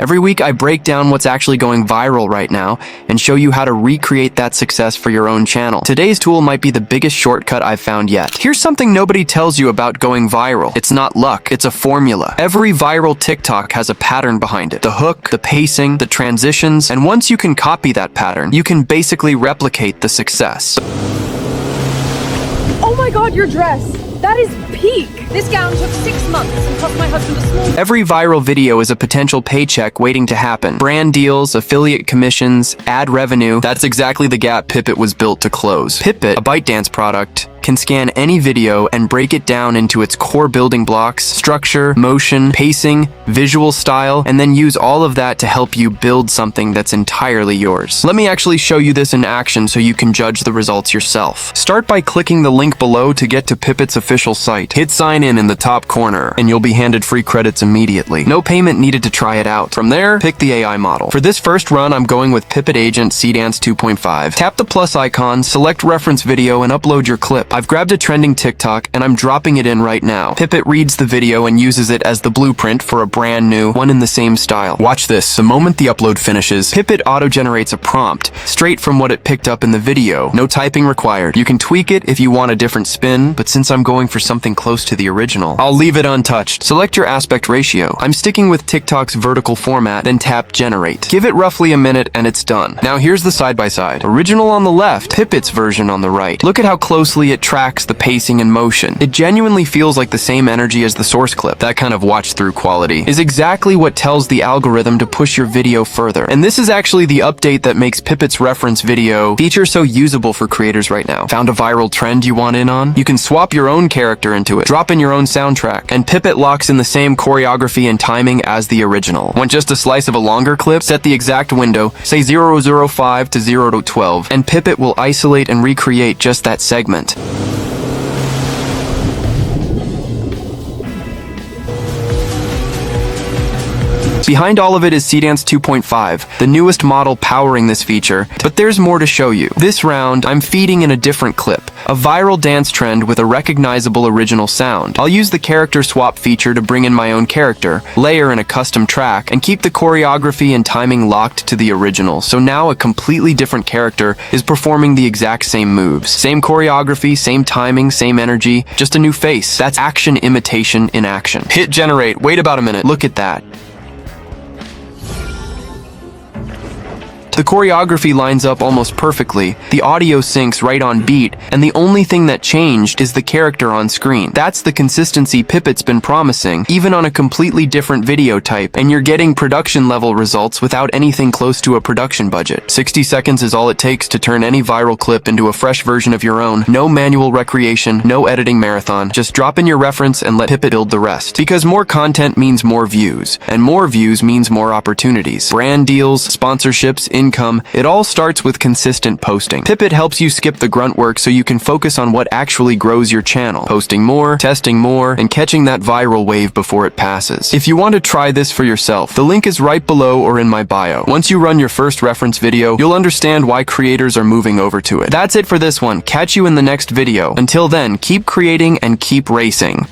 Every week I break down what's actually going viral right now and show you how to recreate that success for your own channel. Today's tool might be the biggest shortcut I've found yet. Here's something nobody tells you about going viral. It's not luck, it's a formula. Every viral TikTok has a pattern behind it. The hook, the pacing, the transitions, and once you can copy that pattern, you can basically replicate the success. Oh my god, your dress! That is peak! This gown took 6 months and cost my husband a small... Every viral video is a potential paycheck waiting to happen. Brand deals, affiliate commissions, ad revenue. That's exactly the gap Pippit was built to close. Pippit, a ByteDance product, can scan any video and break it down into its core building blocks, structure, motion, pacing, visual style, and then use all of that to help you build something that's entirely yours. Let me actually show you this in action so you can judge the results yourself. Start by clicking the link below to get to Pippit's official site. Hit sign in the top corner, and you'll be handed free credits immediately. No payment needed to try it out. From there, pick the AI model. For this first run, I'm going with Pippit Agent Seedance 2.5. Tap the plus icon, select reference video, and upload your clip. I've grabbed a trending TikTok and I'm dropping it in right now. Pippit reads the video and uses it as the blueprint for a brand new one in the same style. Watch this. The moment the upload finishes, Pippit auto-generates a prompt straight from what it picked up in the video. No typing required. You can tweak it if you want a different spin, but since I'm going for something close to the original, I'll leave it untouched. Select your aspect ratio. I'm sticking with TikTok's vertical format, then tap generate. Give it roughly a minute and it's done. Now here's the side-by-side. Original on the left, Pippit's version on the right. Look at how closely it tracks the pacing and motion. It genuinely feels like the same energy as the source clip. That kind of watch-through quality is exactly what tells the algorithm to push your video further. And this is actually the update that makes Pippit's reference video feature so usable for creators right now. Found a viral trend you want in on? You can swap your own character into it, drop in your own soundtrack, and Pippit locks in the same choreography and timing as the original. Want just a slice of a longer clip? Set the exact window, say 0:05 to 0:12, and Pippit will isolate and recreate just that segment. Behind all of it is Seedance 2.5, the newest model powering this feature, but there's more to show you. This round, I'm feeding in a different clip, a viral dance trend with a recognizable original sound. I'll use the character swap feature to bring in my own character, layer in a custom track, and keep the choreography and timing locked to the original, so now a completely different character is performing the exact same moves. Same choreography, same timing, same energy, just a new face. That's action imitation in action. Hit generate, wait about a minute, look at that. The choreography lines up almost perfectly, the audio syncs right on beat, and the only thing that changed is the character on screen. That's the consistency Pippit's been promising, even on a completely different video type, and you're getting production-level results without anything close to a production budget. 60 seconds is all it takes to turn any viral clip into a fresh version of your own. No manual recreation, no editing marathon. Just drop in your reference and let Pippit build the rest. Because more content means more views, and more views means more opportunities. Brand deals, sponsorships, income, it all starts with consistent posting. Pippit helps you skip the grunt work so you can focus on what actually grows your channel. Posting more, testing more, and catching that viral wave before it passes. If you want to try this for yourself, the link is right below or in my bio. Once you run your first reference video, you'll understand why creators are moving over to it. That's it for this one. Catch you in the next video. Until then, keep creating and keep racing.